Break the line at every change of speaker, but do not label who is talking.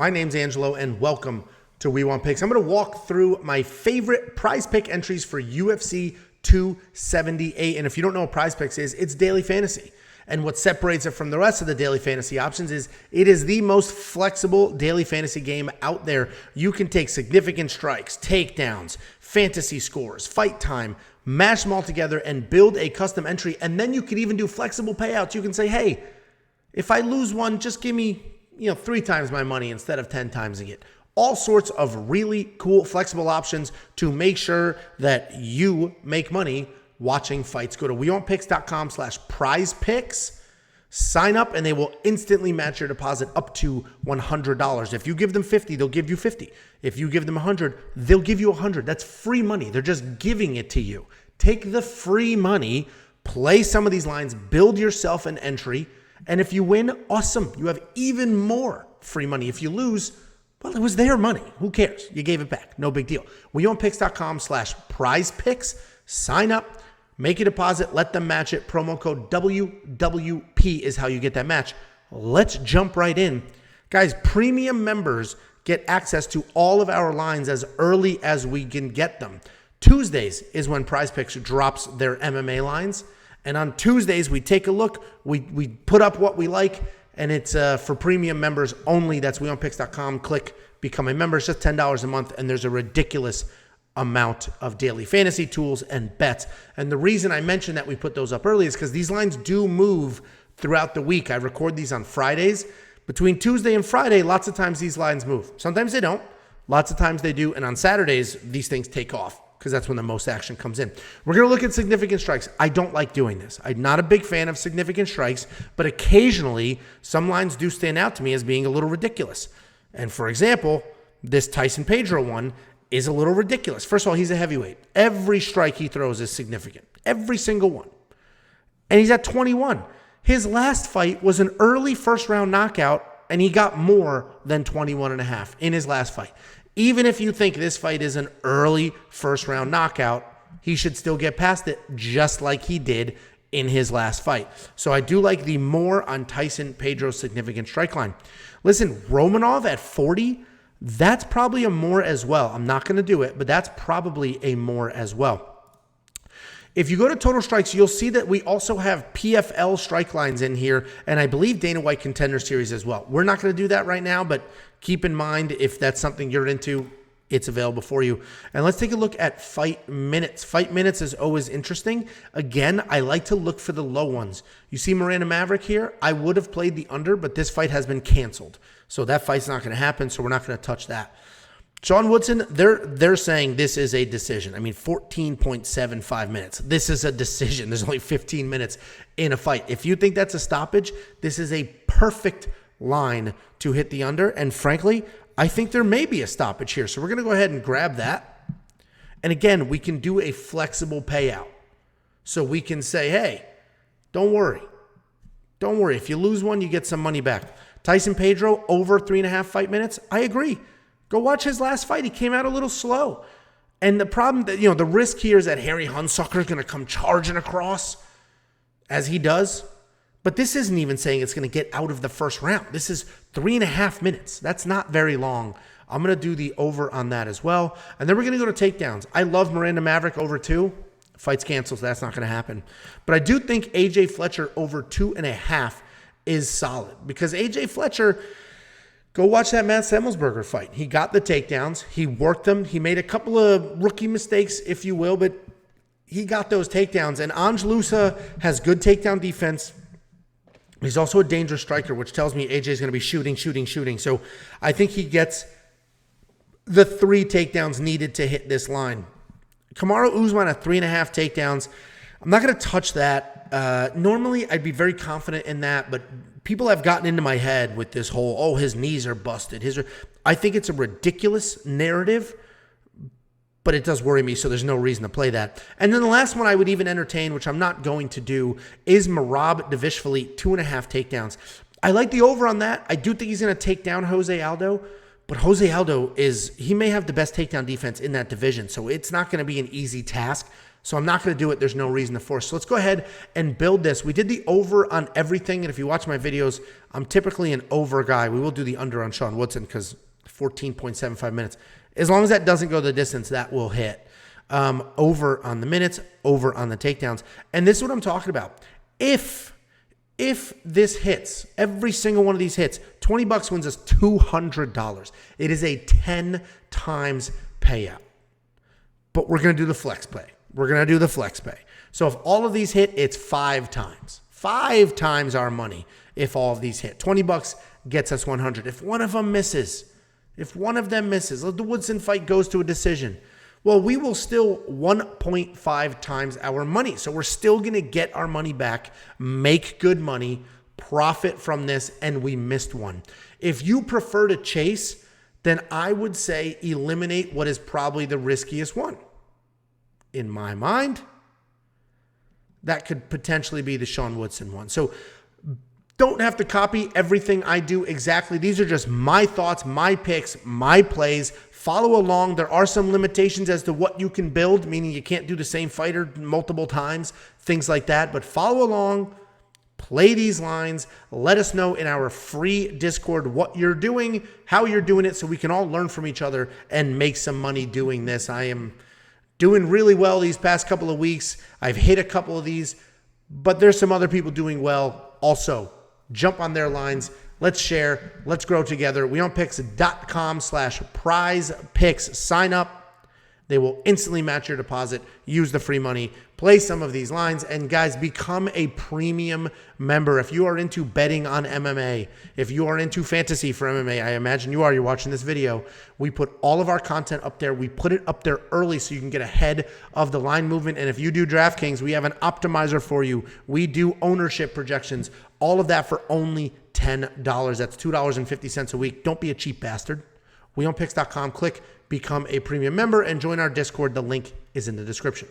My name's Angelo, and welcome to We Want Picks. I'm going to walk through my favorite prize pick entries for UFC 278. And if you don't know what PrizePicks is, it's daily fantasy. And what separates it from the rest of the daily fantasy options is it is the most flexible daily fantasy game out there. You can take significant strikes, takedowns, fantasy scores, fight time, mash them all together and build a custom entry. And then you can even do flexible payouts. You can say, hey, if I lose one, just give me 3 times my money instead of 10 times it. All sorts of really cool, flexible options to make sure that you make money watching fights. Go to WeWantPicks.com/PrizePicks. Sign up and they will instantly match your deposit up to $100. If you give them 50, they'll give you 50. If you give them 100, they'll give you 100. That's free money. They're just giving it to you. Take the free money, play some of these lines, build yourself an entry, and if you win, awesome. You have even more free money. If you lose, well, it was their money. Who cares? You gave it back. No big deal. WeWantPicks.com/PrizePicks. Sign up, make a deposit, let them match it. Promo code WWP is how you get that match. Let's jump right in. Guys, premium members get access to all of our lines as early as we can get them. Tuesdays is when PrizePicks drops their MMA lines. And on Tuesdays, we take a look, we put up what we like, and it's for premium members only. That's WeWantPicks.com. Click Become a Member. It's just $10 a month, and there's a ridiculous amount of daily fantasy tools and bets. And the reason I mentioned that we put those up early is because these lines do move throughout the week. I record these on Fridays. Between Tuesday and Friday, lots of times these lines move. Sometimes they don't. Lots of times they do. And on Saturdays, these things take off, because that's when the most action comes in. We're going to look at significant strikes. I don't like doing this. I'm not a big fan of significant strikes, but occasionally some lines do stand out to me as being a little ridiculous. And for example, this Tyson Pedro one is a little ridiculous. First of all, he's a heavyweight. Every strike he throws is significant. Every single one. And he's at 21. His last fight was an early first-round knockout, and he got more than 21.5 in his last fight. Even if you think this fight is an early first-round knockout, he should still get past it just like he did in his last fight. So I do like the more on Tyson Pedro's significant strike line. Listen, Romanov at 40, that's probably a more as well. I'm not going to do it, but that's probably a more as well. If you go to Total Strikes, you'll see that we also have PFL strike lines in here, and I believe Dana White Contender Series as well. We're not going to do that right now, but keep in mind if that's something you're into, it's available for you. And let's take a look at fight minutes. Fight minutes is always interesting. Again, I like to look for the low ones. You see Miranda Maverick here? I would have played the under, but this fight has been canceled. So that fight's not going to happen, so we're not going to touch that. Sean Woodson, they're saying this is a decision. I mean, 14.75 minutes. This is a decision. There's only 15 minutes in a fight. If you think that's a stoppage, this is a perfect line to hit the under. And frankly, I think there may be a stoppage here. So we're going to go ahead and grab that. And again, we can do a flexible payout. So we can say, hey, don't worry. Don't worry. If you lose one, you get some money back. Tyson Pedro, over 3.5 fight minutes. I agree. Go watch his last fight. He came out a little slow. And the problem that, the risk here is that Harry Hunsucker is going to come charging across as he does. But this isn't even saying it's going to get out of the first round. This is 3.5 minutes. That's not very long. I'm going to do the over on that as well. And then we're going to go to takedowns. I love Miranda Maverick over 2. Fight's canceled, so that's not going to happen. But I do think AJ Fletcher over 2.5 is solid. Because AJ Fletcher, go watch that Matt Semmelsberger fight. He got the takedowns. He worked them. He made a couple of rookie mistakes, if you will, but he got those takedowns. And Ange Loosa has good takedown defense. He's also a dangerous striker, which tells me AJ is going to be shooting. So I think he gets the 3 takedowns needed to hit this line. Kamaru Usman at 3.5 takedowns. I'm not going to touch that. Normally, I'd be very confident in that, but people have gotten into my head with this whole, his knees are busted. I think it's a ridiculous narrative, but it does worry me, so there's no reason to play that. And then the last one I would even entertain, which I'm not going to do, is Merab Dvalishvili, 2.5 takedowns. I like the over on that. I do think he's going to take down Jose Aldo, but Jose Aldo he may have the best takedown defense in that division, so it's not going to be an easy task So I'm not going to do it. There's no reason to force. So let's go ahead and build this. We did the over on everything. And if you watch my videos, I'm typically an over guy. We will do the under on Sean Woodson because 14.75 minutes. As long as that doesn't go the distance, that will hit. Over on the minutes, over on the takedowns. And this is what I'm talking about. If this hits, every single one of these hits, $20 wins us $200. It is a 10 times payout. But we're going to do the flex pay. We're going to do the flex pay. So if all of these hit, it's 5 times. 5 times our money if all of these hit. $20 gets us 100. If one of them misses, the Woodson fight goes to a decision, well, we will still 1.5 times our money. So we're still going to get our money back, make good money, profit from this, and we missed one. If you prefer to chase, then I would say eliminate what is probably the riskiest one. In my mind, that could potentially be the Sean Woodson one. So don't have to copy everything I do exactly. These are just my thoughts, my picks, my plays. Follow along. There are some limitations as to what you can build, meaning you can't do the same fighter multiple times, things like that. But follow along, play these lines. Let us know in our free Discord what you're doing, how you're doing it, so we can all learn from each other and make some money doing this. I am doing really well these past couple of weeks. I've hit a couple of these, but there's some other people doing well also. Jump on their lines. Let's share. Let's grow together. WeOnPicks.com/PrizePicks. Sign up. They will instantly match your deposit. Use the free money. Play some of these lines. And guys, become a premium member. If you are into betting on MMA, if you are into fantasy for MMA, I imagine you are. You're watching this video. We put all of our content up there. We put it up there early so you can get ahead of the line movement. And if you do DraftKings, we have an optimizer for you. We do ownership projections. All of that for only $10. That's $2.50 a week. Don't be a cheap bastard. WeOnPicks.com. Click Become a Premium Member and join our Discord. The link is in the description.